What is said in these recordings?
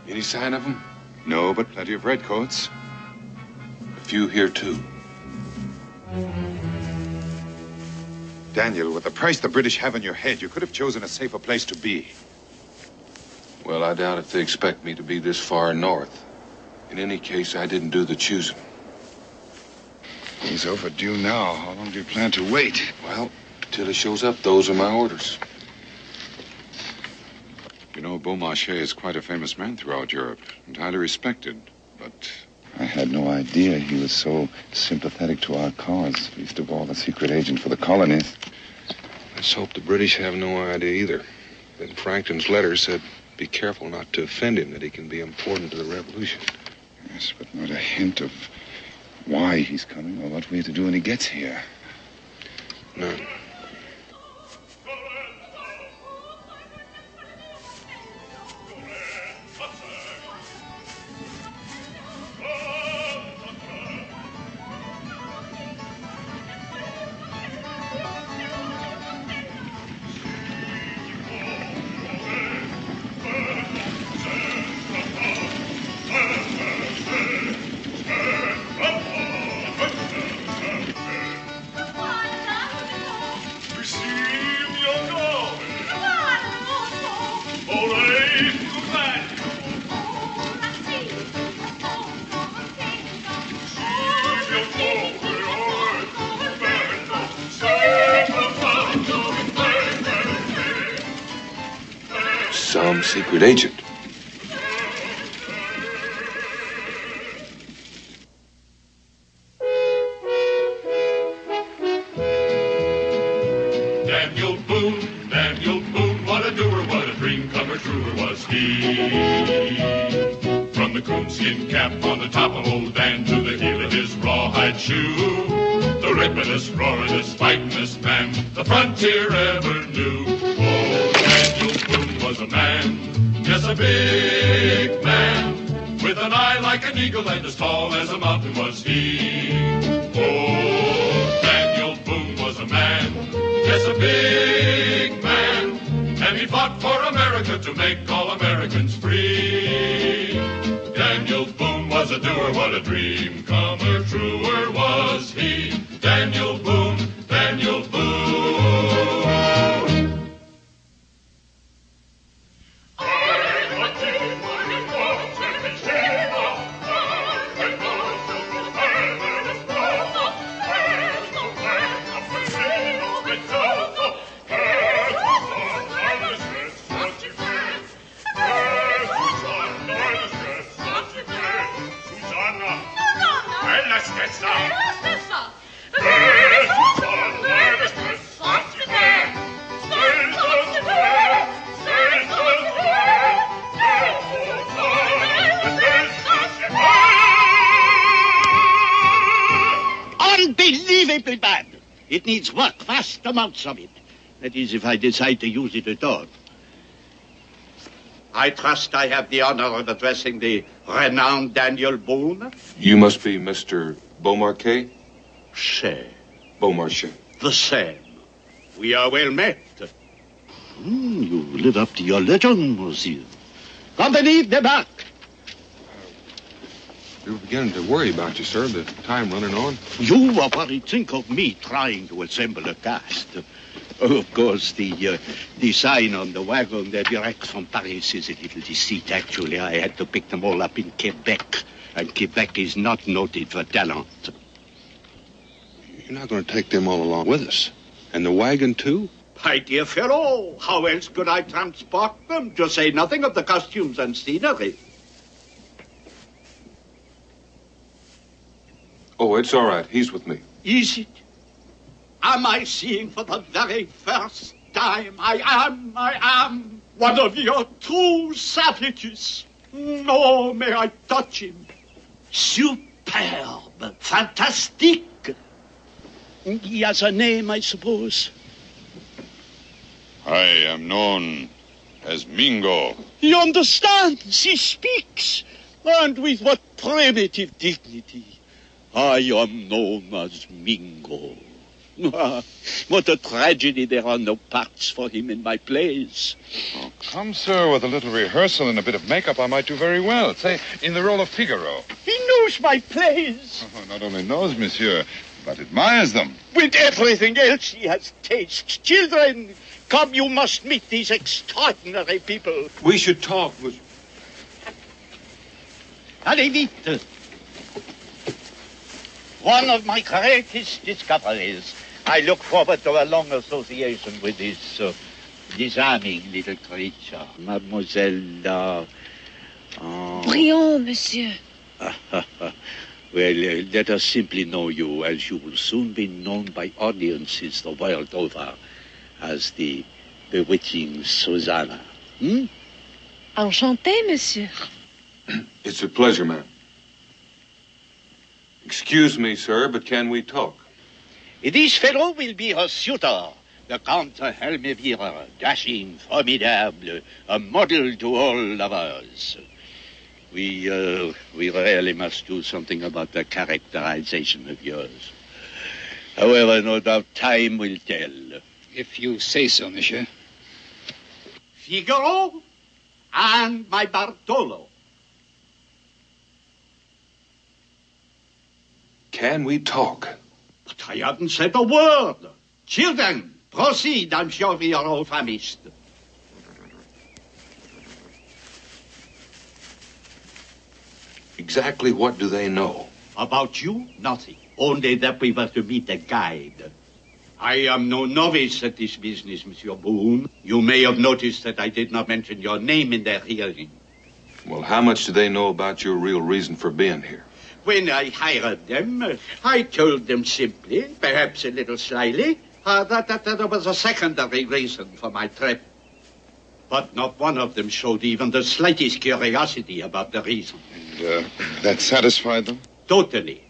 Any sign of them? No, but plenty of redcoats. A few here, too. Daniel, with the price the British have on your head, you could have chosen a safer place to be. Well, I doubt if they expect me to be this far north. In any case, I didn't do the choosing. He's overdue now. How long do you plan to wait? Well, till he shows up, those are my orders. You know, Beaumarchais is quite a famous man throughout Europe, and highly respected, but I had no idea he was so sympathetic to our cause, least of all a secret agent for the colonies. Let's hope the British have no idea either. Ben Franklin's letter said, be careful not to offend him, that he can be important to the revolution. Yes, but not a hint of why he's coming or what we have to do when he gets here. None. Some secret agent. Daniel Boone, what a doer, what a dream comer, truer was he. From the coonskin cap on the top of old Dan to the heel of his rawhide shoe, the ripperest, roaringest, fightingest man the frontier ever knew. Oh, Daniel Boone was a man, yes, a big man, with an eye like an eagle and as tall as a mountain was he. Oh, Daniel Boone was a man, yes, a big man, and he fought for America to make all Americans free. Daniel Boone was a doer, what a dream comer, truer was he. Daniel Boone, Daniel Boone. Unbelievably bad. It needs work, vast amounts of it. That is, if I decide to use it at all. I trust I have the honor of addressing the renowned Daniel Boone. You must be Mr. Beaumarchais? Beaumarchais. The same. We are well met. You live up to your legend, monsieur. Company, débarque. We were beginning to worry about you, sir. The time running on. You are worried. Think of me trying to assemble a cast. Of course, the sign on the wagon, the direct from Paris, is a little deceit. Actually, I had to pick them all up in Quebec, and Quebec is not noted for talent. You're not going to take them all along with us? And the wagon, too? My dear fellow, how else could I transport them, to say nothing of the costumes and scenery? Oh, it's all right. He's with me. Is it? Am I seeing for the very first time? I am one of your true savages. No, may I touch him? Superb, fantastic. He has a name, I suppose. I am known as Mingo. He understands, he speaks, and with what primitive dignity. I am known as Mingo. What a tragedy there are no parts for him in my plays. Oh, come, sir, with a little rehearsal and a bit of makeup, I might do very well. Say, in the role of Figaro. He knows my plays. Oh, not only knows, monsieur, but admires them. With everything else, he has taste. Children, come, you must meet these extraordinary people. We should talk, monsieur. Allez vite. One of my greatest discoveries. I look forward to a long association with this disarming little creature, Mademoiselle. Briand, monsieur. Well, let us simply know you, as you will soon be known by audiences the world over as the bewitching Susanna. Enchanté, monsieur. It's a pleasure, ma'am. Excuse me, sir, but can we talk? This fellow will be her suitor, the Count Helmevira, dashing, formidable, a model to all lovers. We really must do something about the characterization of yours. However, no doubt time will tell. If you say so, monsieur. Figaro and my Bartolo. Can we talk? But I haven't said a word. Children, proceed. I'm sure we are all famished. Exactly what do they know? About you, nothing. Only that we were to meet a guide. I am no novice at this business, Monsieur Boone. You may have noticed that I did not mention your name in their hearing. Well, how much do they know about your real reason for being here? When I hired them, I told them simply, perhaps a little slyly, that there was a secondary reason for my trip. But not one of them showed even the slightest curiosity about the reason. And that satisfied them? Totally.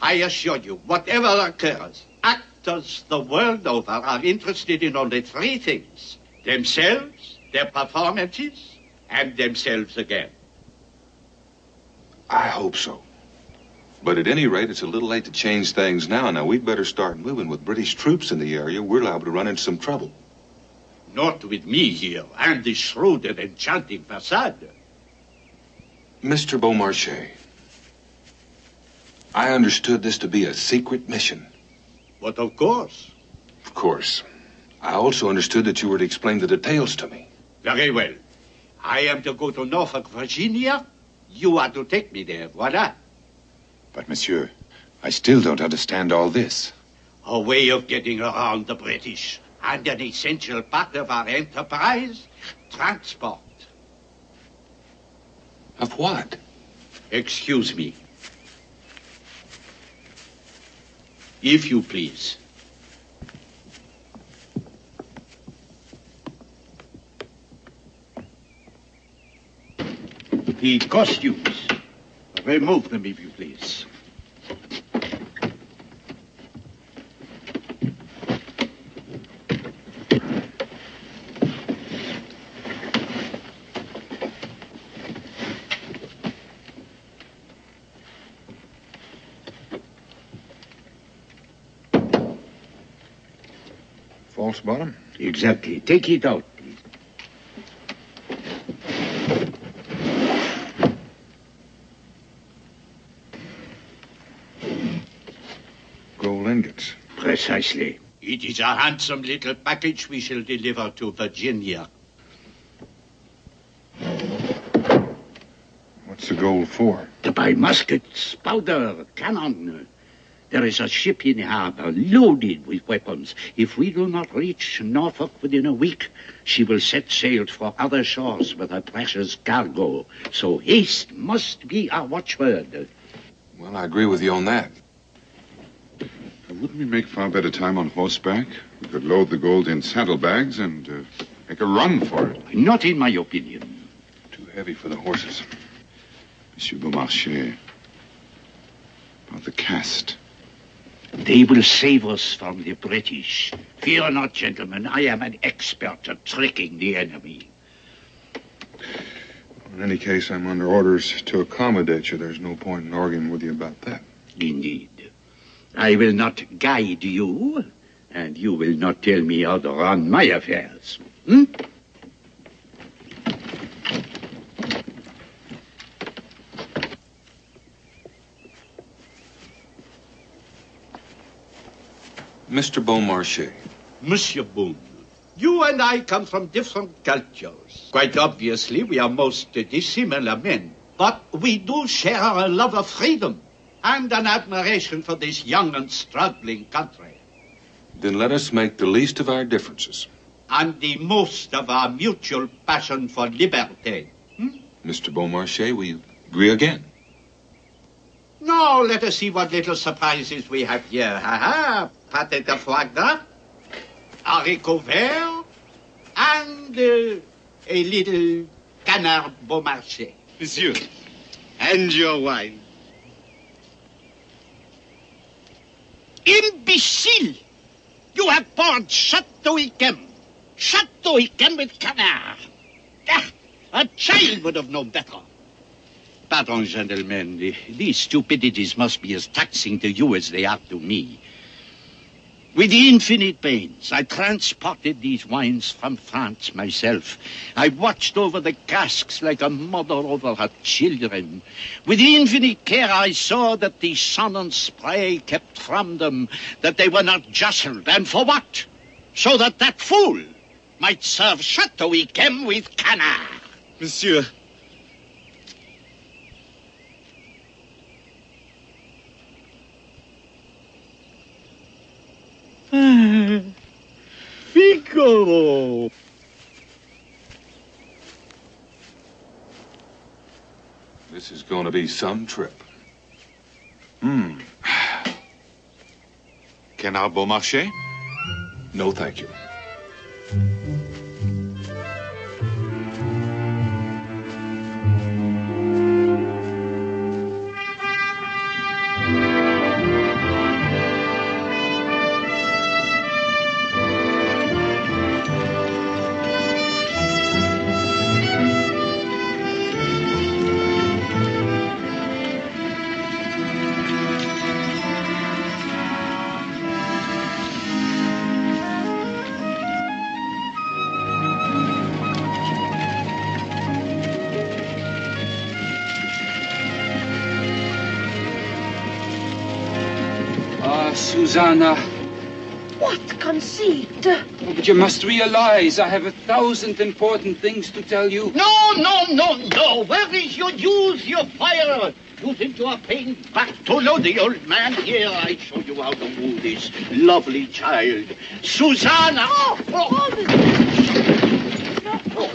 I assure you, whatever occurs, actors the world over are interested in only three things: themselves, their performances, and themselves again. I hope so. But at any rate, it's a little late to change things now. Now, we'd better start moving. With British troops in the area, we're liable to run into some trouble. Not with me here, and this shrewd and enchanting facade. Mr. Beaumarchais, I understood this to be a secret mission. But of course. Of course. I also understood that you were to explain the details to me. Very well. I am to go to Norfolk, Virginia. You are to take me there. Voila. But, monsieur, I still don't understand all this. A way of getting around the British. And an essential part of our enterprise, transport. Of what? Excuse me. If you please. The costumes. Remove them, if you please. False bottom? Exactly. Take it out, please. Gold ingots. Precisely. It is a handsome little package we shall deliver to Virginia. What's the gold for? To buy muskets, powder, cannon. There is a ship in harbor loaded with weapons. If we do not reach Norfolk within a week, she will set sail for other shores with her precious cargo. So haste must be our watchword. Well, I agree with you on that. Wouldn't we make far better time on horseback? We could load the gold in saddlebags and make a run for it. Not in my opinion. Too heavy for the horses. Monsieur Beaumarchais, about the cast. They will save us from the British. Fear not, gentlemen. I am an expert at tricking the enemy. In any case, I'm under orders to accommodate you. There's no point in arguing with you about that. Indeed. I will not guide you, And you will not tell me how to run my affairs. Hmm? Mr. Beaumarchais. Monsieur Boone, you and I come from different cultures. Quite obviously, we are most dissimilar men. But we do share a love of freedom and an admiration for this young and struggling country. Then let us make the least of our differences. And the most of our mutual passion for liberty. Mr. Beaumarchais, we agree again. Now, let us see what little surprises we have here. Pâté de foie gras, haricots verts, and a little canard Beaumarchais. Monsieur, and your wine. Imbecile! You have poured Chateau Yquem. Chateau Yquem with canard. A child would have known better. Pardon, gentlemen. These stupidities must be as taxing to you as they are to me. With infinite pains, I transported these wines from France myself. I watched over the casks like a mother over her children. With infinite care, I saw that the sun and spray kept from them, that they were not jostled. And for what? So that that fool might serve Chateau Yquem with canard. Monsieur. Figaro! This is going to be some trip. Canard Beaumarchais? No, thank you. Susanna. What conceit? Oh, but you must realize I have 1,000 important things to tell you. No. Where is your use, your fire? You think you are paying back to the old man? Here, I show you how to woo this lovely child. Susanna!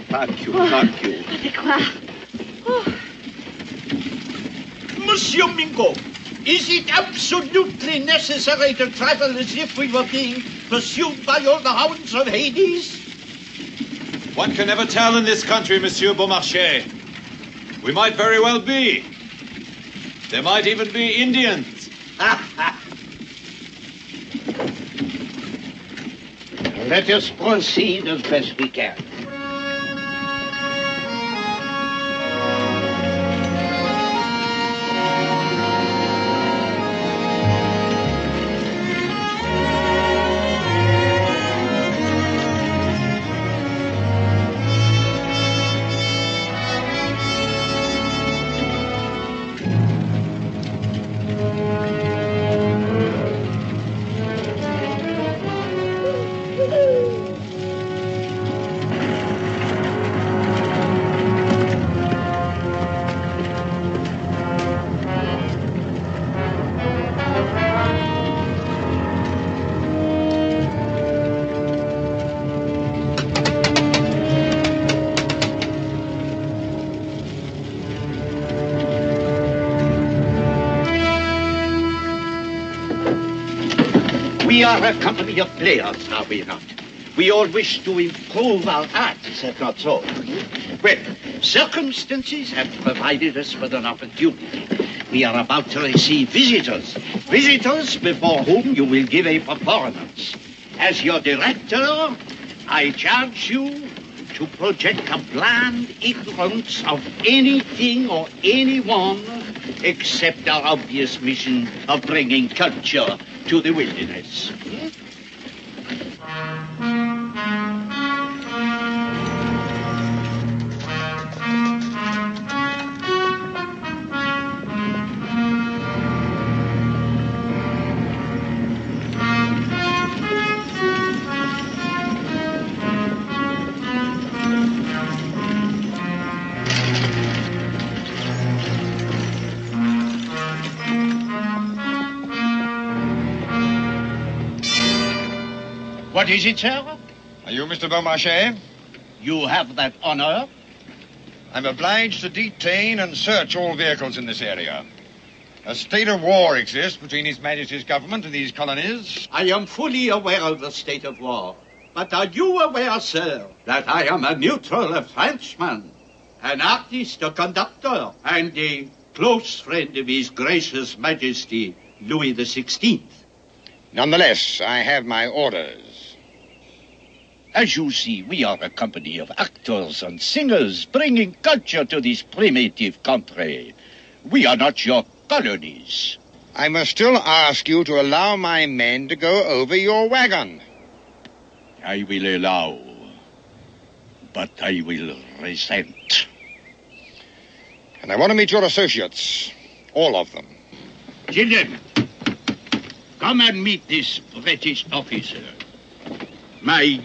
Thank you. Monsieur Mingo, is it absolutely necessary to travel as if we were being pursued by all the hounds of Hades? One can never tell in this country, Monsieur Beaumarchais. We might very well be. There might even be Indians. Let us proceed as best we can. We are a company of players, are we not? We all wish to improve our art, is that not so? Well, circumstances have provided us with an opportunity. We are about to receive visitors. Visitors before whom you will give a performance. As your director, I charge you to project a bland ignorance of anything or anyone except our obvious mission of bringing culture to the wilderness. What is it, sir? Are you Mr. Beaumarchais? You have that honor? I'm obliged to detain and search all vehicles in this area. A state of war exists between His Majesty's government and these colonies. I am fully aware of the state of war. But are you aware, sir, that I am a neutral, a Frenchman, an artist, a conductor, and a close friend of His Gracious Majesty, Louis XVI? Nonetheless, I have my orders. As you see, we are a company of actors and singers bringing culture to this primitive country. We are not your colonies. I must still ask you to allow my men to go over your wagon. I will allow, but I will resent. And I want to meet your associates, all of them. Children, come and meet this British officer. My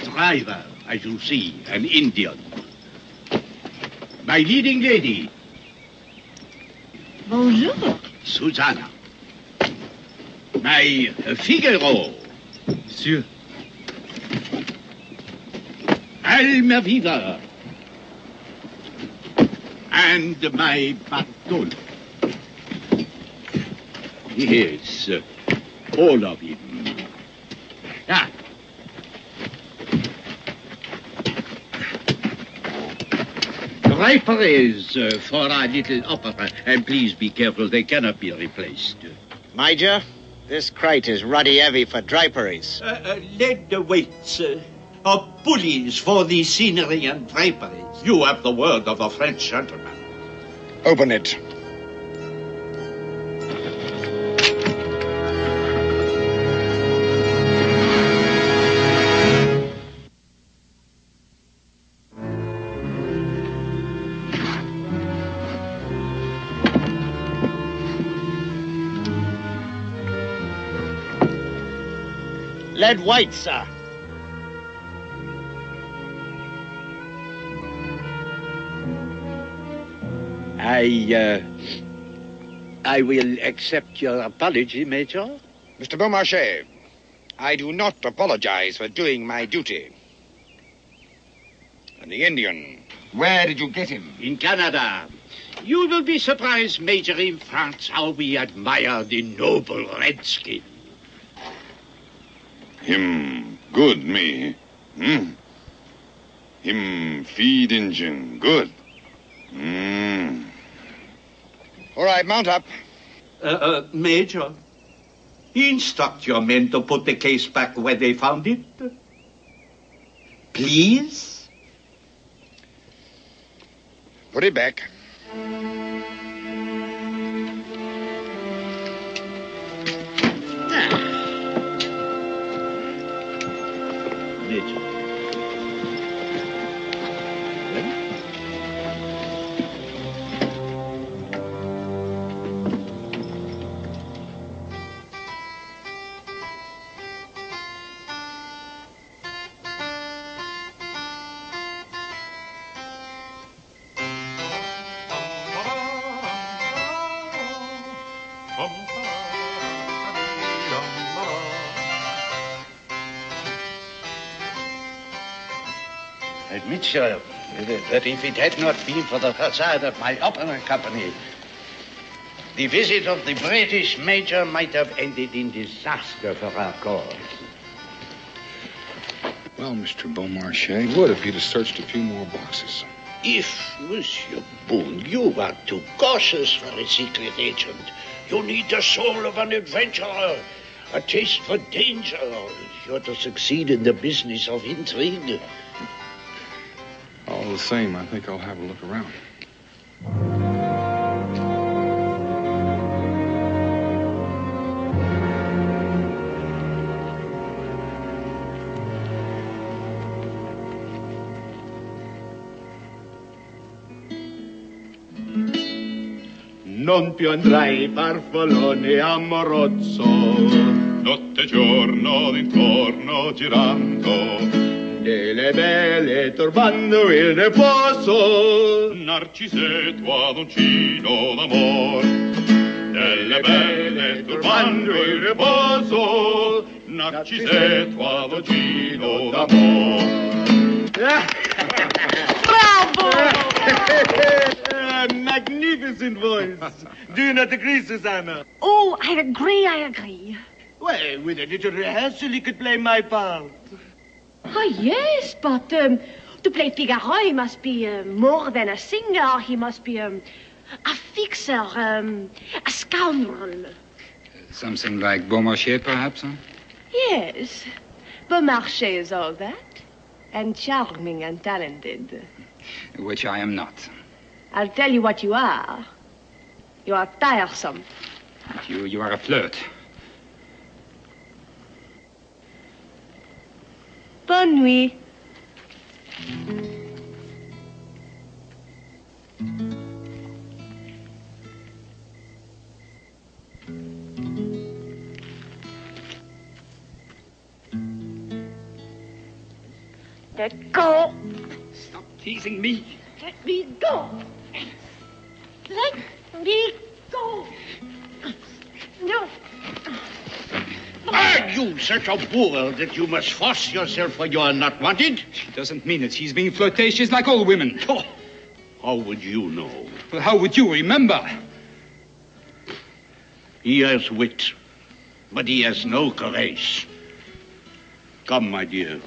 driver, as you see, an Indian. My leading lady. Bonjour. Susanna. My Figaro. Monsieur. Almaviva. And my Bartolo. Yes, all of him. Ah. Draperies for our little opera. And please be careful, they cannot be replaced. Major, this crate is ruddy heavy for draperies. Lead weights are pulleys for the scenery and draperies. You have the word of a French gentleman. Open it. Lead white, sir. I will accept your apology, Major. Mr. Beaumarchais, I do not apologize for doing my duty. And the Indian, where did you get him? In Canada. You will be surprised, Major, in France, how we admire the noble redskin. Him good, me. Him feed Injun good. All right, mount up. Major, instruct your men to put the case back where they found it. Please? Put it back. Major. Admit, sir, that if it had not been for the facade of my opera company, the visit of the British Major might have ended in disaster for our cause. Well, Mr. Beaumarchais, it would if you'd have searched a few more boxes. If, Monsieur Boone, you are too cautious for a secret agent, you need the soul of an adventurer, a taste for danger, if you're to succeed in the business of intrigue. All the same, I think I'll have a look around. Non più andrai farfallone amorozzo, notte e giorno d'intorno girando, delle belle turbando il riposo, Narcisetto ad uncino d'amor, delle belle turbando il riposo, Narcisset, toi, vocino d'amor. Bravo! Magnificent voice. Do you not agree, Susanna? Oh, I agree. Well, with a little rehearsal, he could play my part. Oh, yes, but to play Figaro, he must be more than a singer. He must be a fixer, a scoundrel. Something like Beaumarchais, perhaps, huh? Yes, Beaumarchais is all that, and charming and talented. Which I am not. I'll tell you what you are. You are tiresome. You are a flirt. Bonne nuit. Let go. Stop teasing me. Let me go. Let me go. No. Are you such a fool that you must force yourself when you are not wanted? She doesn't mean it. She's being flirtatious like all women. Oh, how would you know? Well, how would you remember? He has wit, but he has no courage. Come, my dear.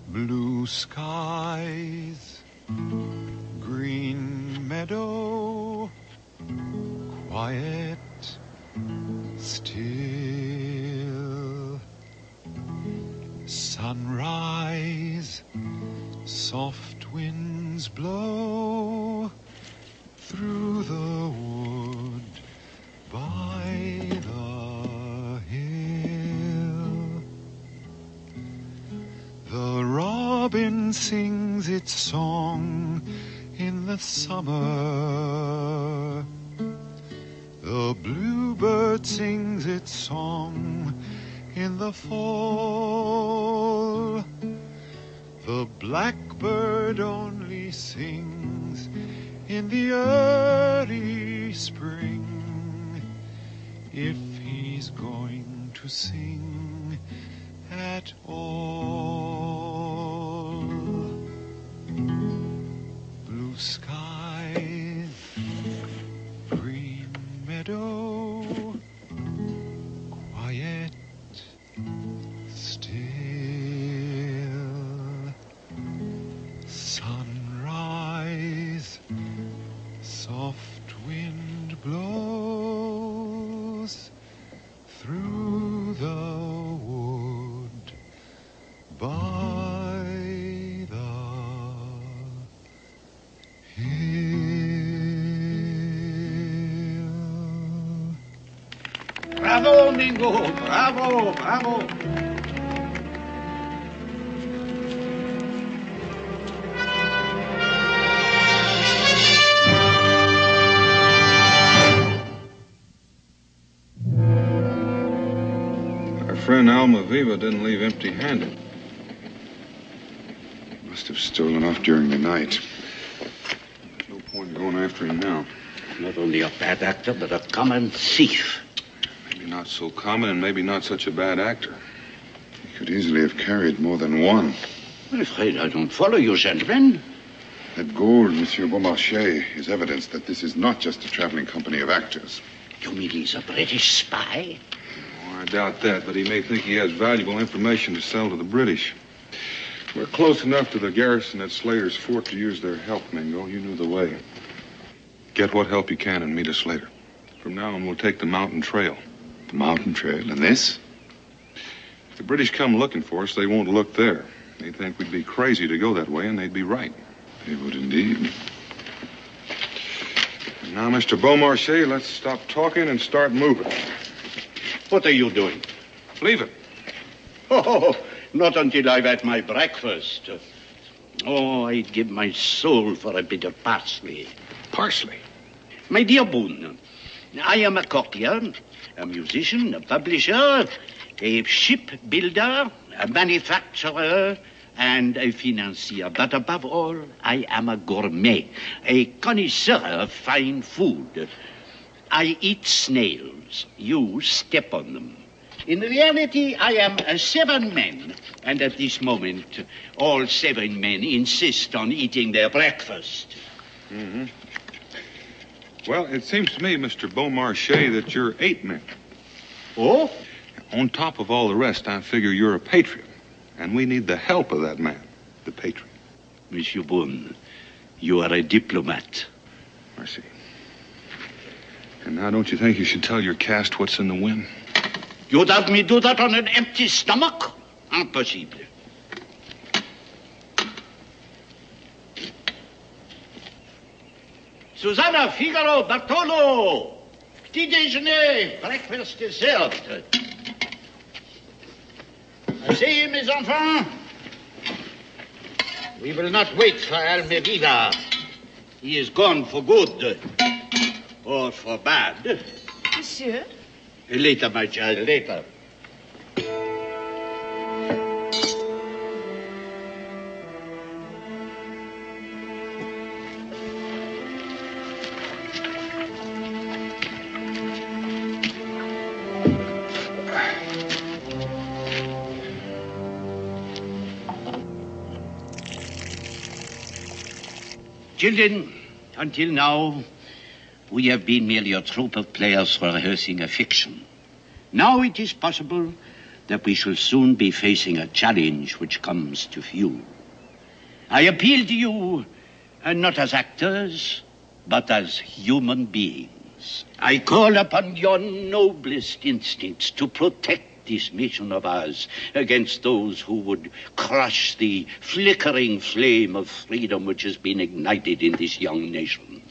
Blue skies, green meadow, quiet, still. Sunrise, soft winds blow through the wood by the hill. The robin sings its song in the summer. The bluebird sings its song in the fall. The blackbird only sings in the early spring, if he's going to sing at all. Blue skies, green meadow, quiet, still. Sunrise, soft wind blows through the wood by the hill. Bravo, Mingo! Bravo, bravo! Our friend Almaviva didn't leave empty-handed. Must have stolen off during the night. There's no point in going after him now. Not only a bad actor, but a common thief. Maybe not so common and maybe not such a bad actor. He could easily have carried more than one. I'm afraid I don't follow you, gentlemen. That gold, Monsieur Beaumarchais, is evidence that this is not just a traveling company of actors. You mean he's a British spy? Oh, I doubt that, but he may think he has valuable information to sell to the British. We're close enough to the garrison at Slater's fort to use their help, Mingo. You knew the way. Get what help you can and meet us later. From now on, we'll take the mountain trail. The mountain trail? And this? If the British come looking for us, they won't look there. They'd think we'd be crazy to go that way, and they'd be right. They would indeed. Now, Mr. Beaumarchais, let's stop talking and start moving. What are you doing? Leave it. Oh, not until I've had my breakfast. Oh, I'd give my soul for a bit of parsley. Parsley? My dear Boone, I am a courtier, a musician, a publisher, a shipbuilder, a manufacturer, and a financier. But above all, I am a gourmet, a connoisseur of fine food. I eat snails. You step on them. In reality, I am 7 men, and at this moment, all 7 men insist on eating their breakfast. Mm-hmm. Well, it seems to me, Mr. Beaumarchais, that you're 8 men. Oh? On top of all the rest, I figure you're a patriot, and we need the help of that man, the patriot. Monsieur Boone, you are a diplomat. I see. And now don't you think you should tell your caste what's in the wind? You'd have me do that on an empty stomach? Impossible. Susanna, Figaro, Bartolo! Petit déjeuner, breakfast is served. Asseyez, mes enfants. We will not wait for Almeida. He is gone for good. Or for bad. Monsieur? Later, my child, later. Children, until now, we have been merely a troupe of players rehearsing a fiction. Now it is possible that we shall soon be facing a challenge which comes to view. I appeal to you, not as actors, but as human beings. I call upon your noblest instincts to protect this mission of ours against those who would crush the flickering flame of freedom which has been ignited in this young nation.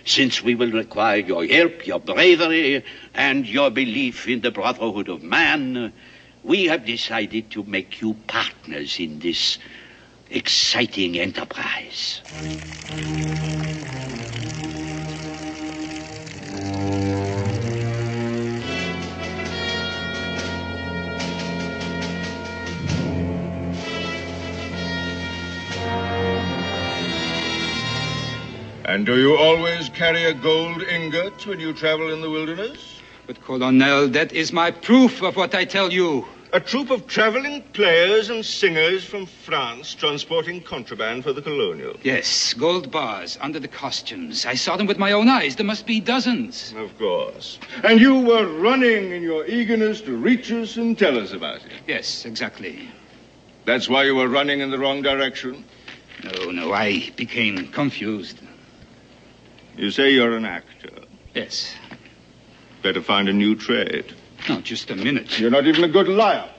Since we will require your help, your bravery, and your belief in the brotherhood of man, we have decided to make you partners in this exciting enterprise. And do you always carry a gold ingot when you travel in the wilderness? But, Colonel, that is my proof of what I tell you. A troupe of traveling players and singers from France transporting contraband for the colonial. Yes, gold bars under the costumes. I saw them with my own eyes. There must be dozens. Of course. And you were running in your eagerness to reach us and tell us about it. Yes, exactly. That's why you were running in the wrong direction? No, I became confused. You say you're an actor. Yes. Better find a new trade. No, just a minute. You're not even a good liar.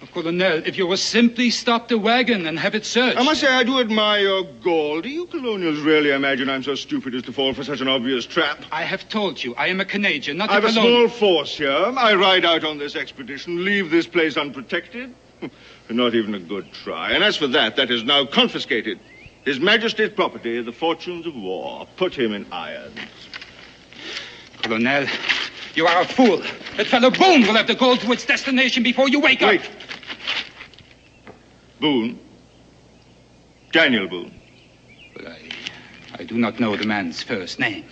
Oh, Colonel, if you will simply stop the wagon and have it searched. I must say I do admire your gall. Do you colonials really imagine I'm so stupid as to fall for such an obvious trap? I have told you, I am a Canadian, not I've a a colonial. small force here. I ride out on this expedition, leave this place unprotected. Not even a good try. And as for that, that is now confiscated. His Majesty's property, the fortunes of war. Put him in irons. Colonel, you are a fool. That fellow Boone will have the gold to its destination before you wake Wait. up. Boone? Daniel Boone. But I do not know the man's first name.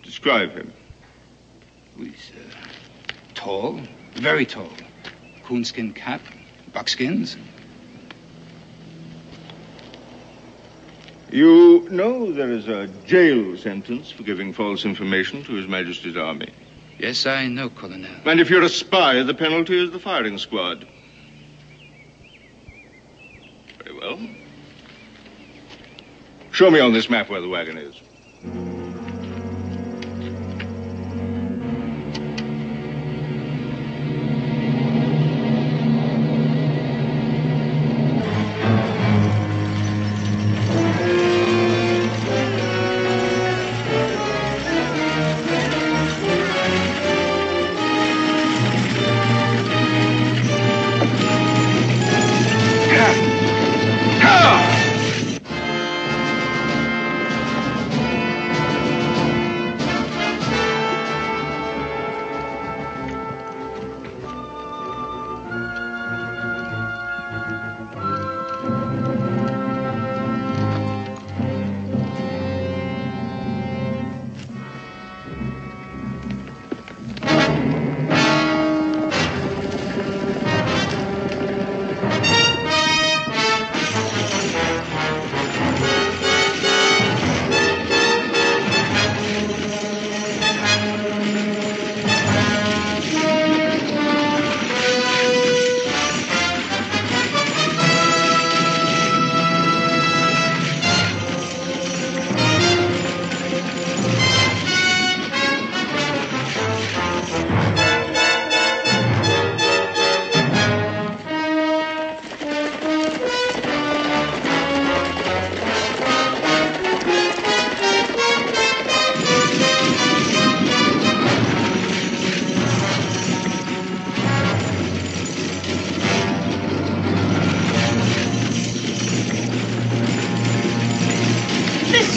Describe him. He's tall, very tall. Coonskin cap, buckskins. You know there is a jail sentence for giving false information to His Majesty's army. Yes, I know, Colonel. And if you're a spy, the penalty is the firing squad. Very well. Show me on this map where the wagon is.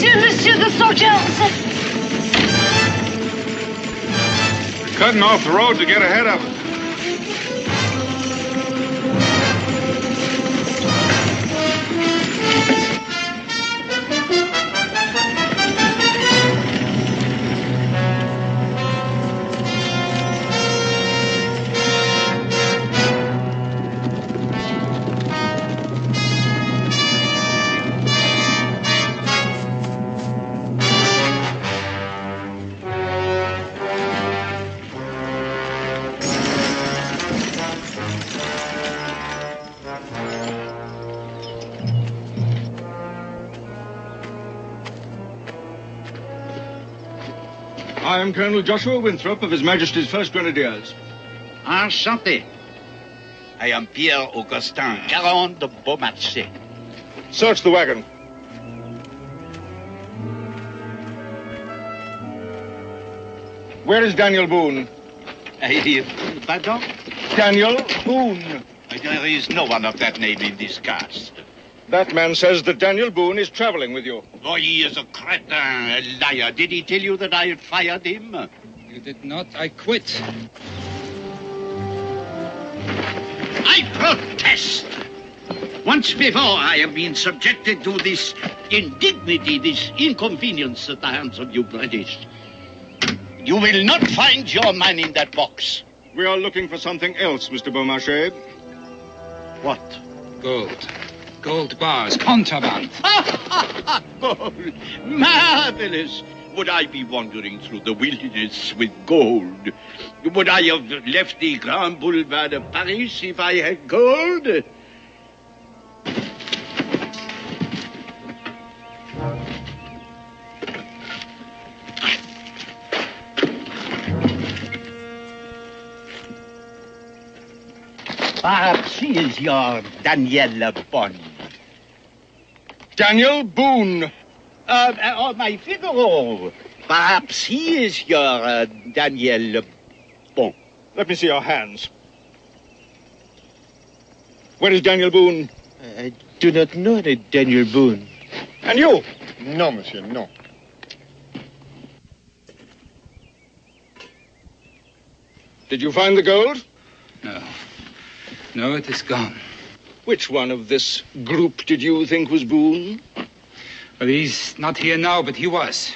Monsieur, the soldiers! Cutting off the road to get ahead of it. I am Colonel Joshua Winthrop of His Majesty's 1st Grenadiers. Enchanté. I am Pierre Augustin Caron de Beaumarchais. Search the wagon. Where is Daniel Boone? Pardon? Daniel Boone. There is no one of that name in this cast. That man says that Daniel Boone is traveling with you. Oh, he is a cretin, a liar. Did he tell you that I had fired him? You did not. I quit. I protest. Once before, I have been subjected to this indignity, this inconvenience at the hands of you British. You will not find your man in that box. We are looking for something else, Mr. Beaumarchais. What? Gold. Gold bars. Contraband. Gold. Marvelous. Would I be wandering through the wilderness with gold? Would I have left the Grand Boulevard of Paris if I had gold? Perhaps he is your Daniel Boone. Daniel Boone. My Figaro. Perhaps he is your Daniel Boone. Let me see your hands. Where is Daniel Boone? I do not know the Daniel Boone. And you? No, monsieur, no. Did you find the gold? No. No, it is gone. Which one of this group did you think was Boone? Well, he's not here now, but he was.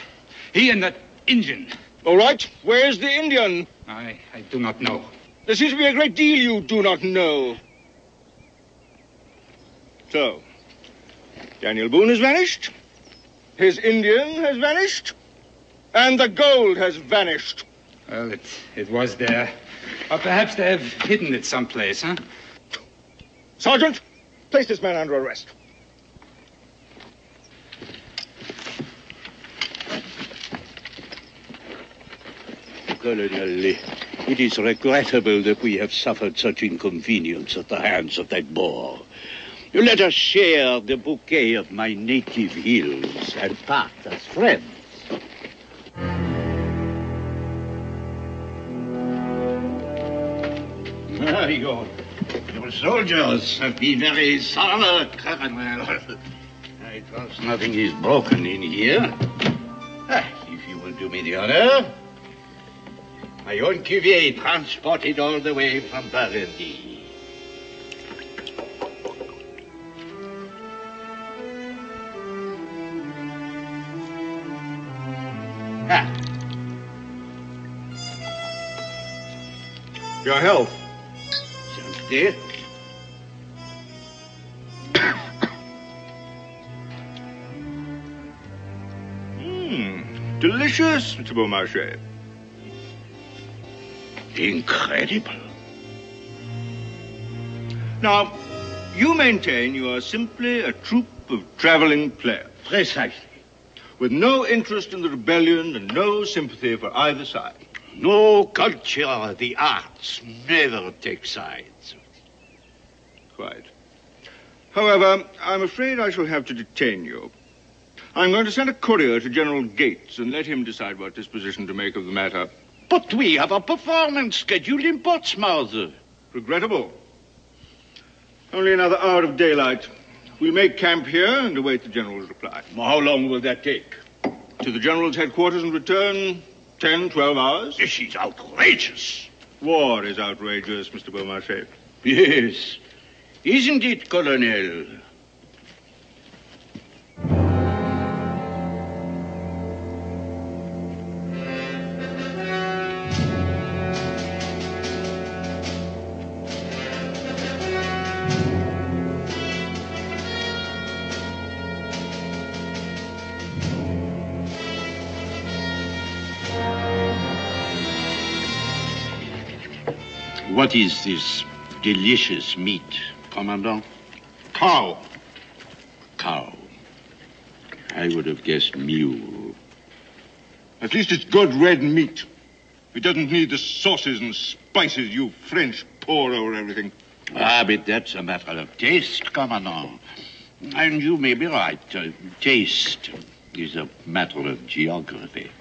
He and that Indian. All right. Where's the Indian? I do not know. There seems to be a great deal you do not know. So, Daniel Boone has vanished. His Indian has vanished. And the gold has vanished. Well, it was there. Or perhaps they have hidden it someplace, huh? Sergeant, place this man under arrest. Colonel, it is regrettable that we have suffered such inconvenience at the hands of that Boer. Let us share the bouquet of my native hills and part as friends. Your soldiers have been very thorough, Colonel. I trust nothing is broken in here. If you will do me the honor. My own cuvée transported all the way from Burgundy. Your health. Santé. Delicious, Mr. Beaumarchais. Incredible. Now, you maintain you are simply a troupe of traveling players. Precisely. With no interest in the rebellion and no sympathy for either side. No culture, the arts never take sides. Quite. However, I'm afraid I shall have to detain you. I'm going to send a courier to General Gates and let him decide what disposition to make of the matter. But we have a performance scheduled in Portsmouth. Regrettable. Only another hour of daylight. We'll make camp here and await the General's reply. Well, how long will that take? To the General's headquarters and return 10, 12 hours. This is outrageous. War is outrageous, Mr. Beaumarchais. Yes. Isn't it, Colonel? What is this delicious meat, Commandant? Cow. Cow. I would have guessed mule. At least it's good red meat. It doesn't need the sauces and spices you French pour over everything. Ah, but that's a matter of taste, Commandant. And you may be right. Taste is a matter of geography.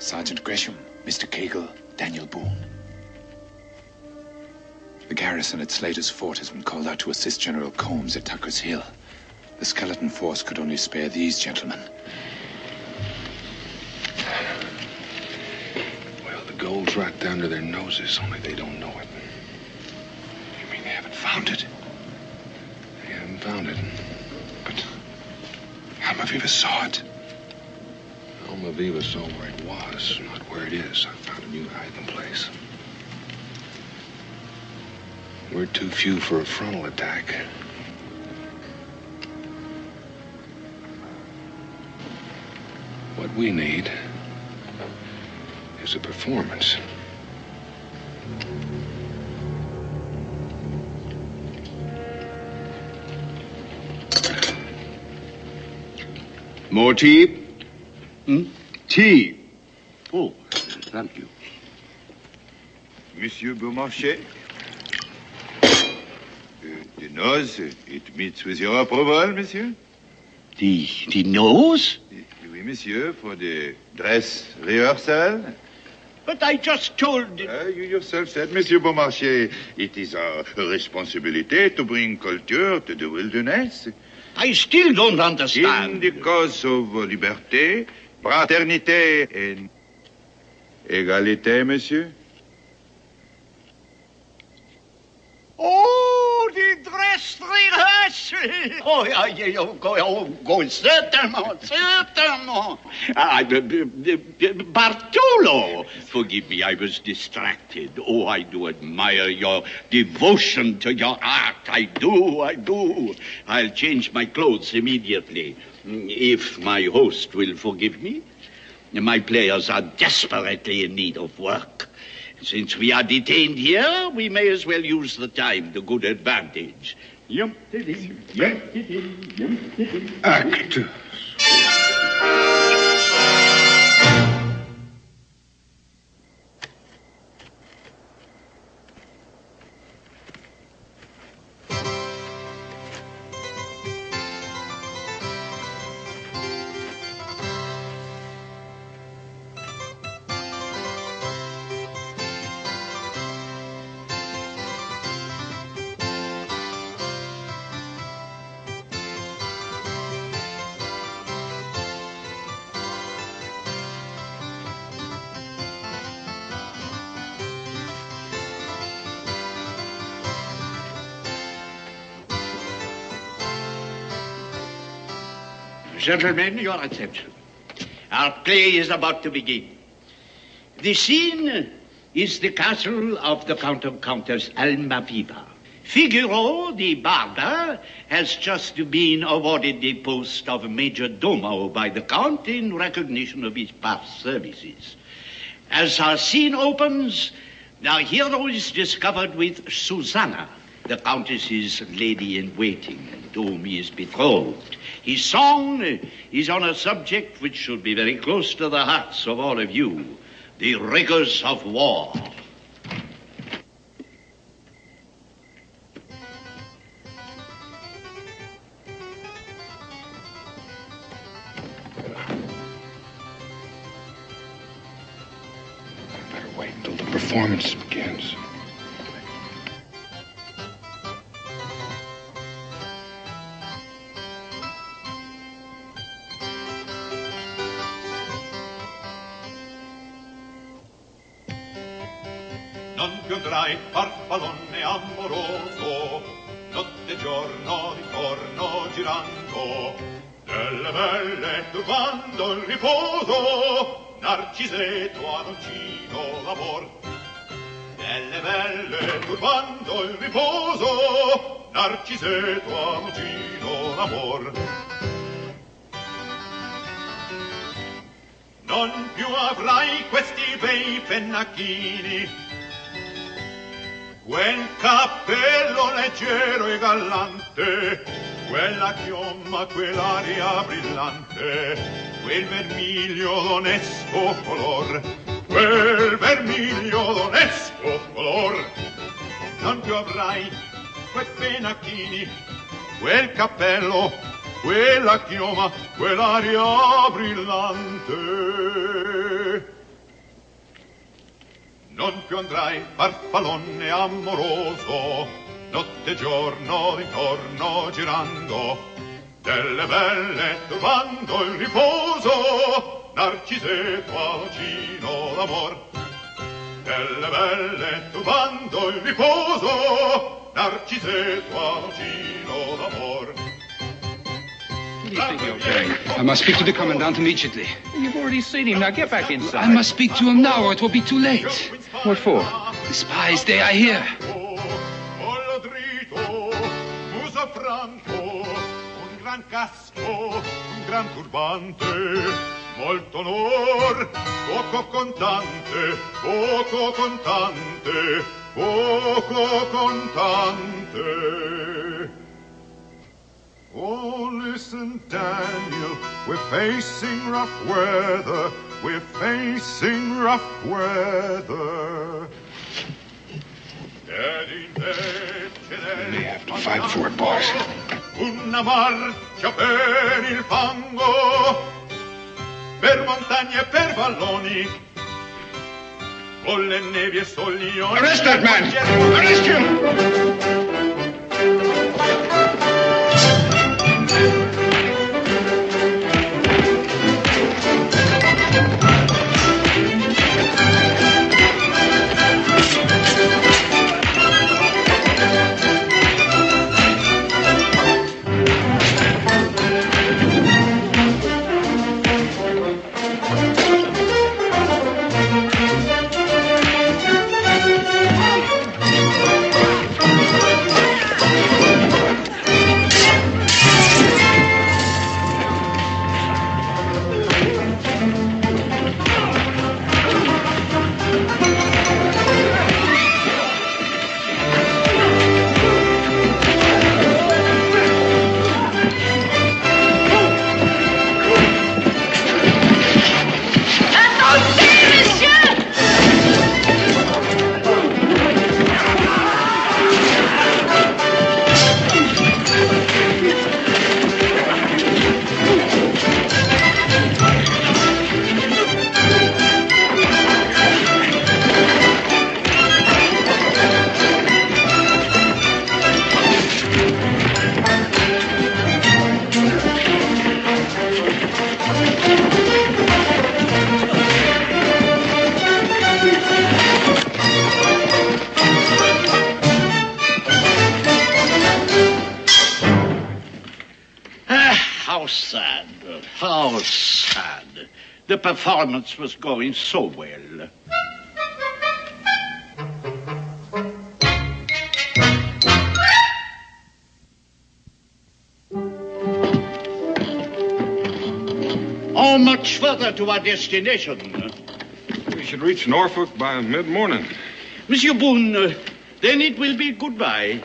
Sergeant Gresham, Mr. Cagle, Daniel Boone. The garrison at Slater's Fort has been called out to assist General Combs at Tucker's Hill. The skeleton force could only spare these gentlemen. Well, the gold's right down to their noses, only they don't know it. You mean they haven't found it? They haven't found it. But Almaviva saw it. Almaviva saw where it was, not where it is. I found a new hiding place. We're too few for a frontal attack. What we need is a performance. More tea? Tea. Oh, thank you. Monsieur Beaumarchais? The nose, it meets with your approval, monsieur? The nose? Oui, monsieur, for the dress rehearsal. But I just told... You yourself said, Monsieur Beaumarchais, it is our responsibility to bring culture to the wilderness. I still don't understand. In the cause of liberté, fraternité, and égalité, monsieur. Oh, the dress rehearsal! Oh, certainement. Bartolo! Forgive me, I was distracted. Oh, I do admire your devotion to your art. I do. I'll change my clothes immediately, if my host will forgive me. My players are desperately in need of work. Since we are detained here, we may as well use the time to good advantage. Act. Gentlemen, your attention. Our play is about to begin. The scene is the castle of the Count of Countess Almaviva. Figaro, the barber, has just been awarded the post of Major Domo by the Count in recognition of his past services. As our scene opens, our hero is discovered with Susanna, the Countess's lady-in-waiting, to whom he is betrothed. His song is on a subject which should be very close to the hearts of all of you, the rigors of war. Better wait until the performance begins. Non più andrai farfallone amoroso, notte e giorno d'intorno girando, delle belle turbando il riposo, Narcisetto ad uncino l'amor. Delle belle turbando il riposo, Narcisetto ad uncino l'amor. Non più avrai questi bei pennacchini, quel cappello leggero e gallante, quella chioma, quell'aria brillante, quel vermiglio d'onesto color, quel vermiglio d'onesto color. Non più avrai quei pennacchini, quel cappello, quella chioma, quell'aria brillante. Non più andrai farfallone amoroso, notte e giorno d'intorno girando, delle belle turbando il riposo, Narcisetto a vicino d'amor. Delle belle turbando il riposo, Narcisetto a vicino d'amor. I must speak to the commandant immediately. You've already seen him. Now get back inside. I must speak to him now or it will be too late. What for? The spies, they are here. Muso franco, un gran casco, un gran turbante, molto onor, poco contante, poco contante, poco contante. Oh, listen, Daniel, we're facing rough weather, we're facing rough weather. We may have to fight for it, boys. Una marcia per il fango, per montagne e per valloni, con le nevi e soglioni. Arrest that man! Arrest him! How sad. The performance was going so well. How much further to our destination? We should reach Norfolk by mid-morning. Monsieur Boone, then it will be goodbye.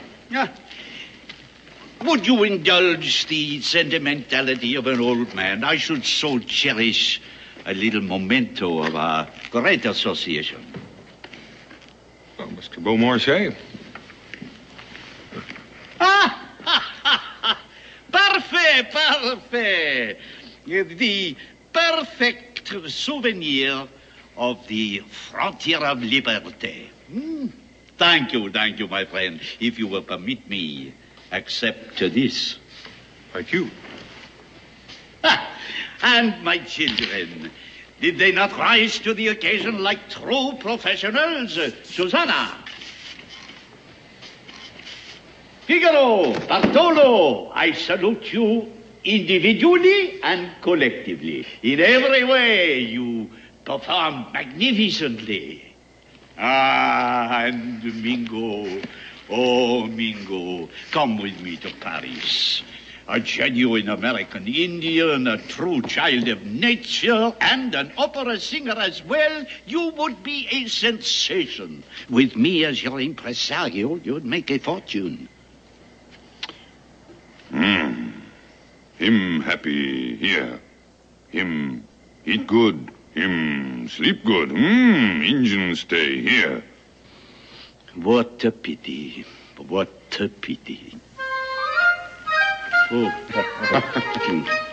Would you indulge the sentimentality of an old man? I should so cherish a little memento of our great association. Oh, Mr. Beaumarchais. Parfait. The perfect souvenir of the frontier of liberty. Thank you, my friend. If you will permit me, accept this. Thank you. And my children, did they not rise to the occasion like true professionals? Susanna? Figaro, Bartolo, I salute you individually and collectively. In every way, you perform magnificently. And Mingo, oh, Mingo, come with me to Paris. A genuine American Indian, a true child of nature, and an opera singer as well, you would be a sensation. With me as your impresario, you'd make a fortune. Him happy here. Him eat good. Him sleep good. Injun stay here. What a pity. What a pity. Oh.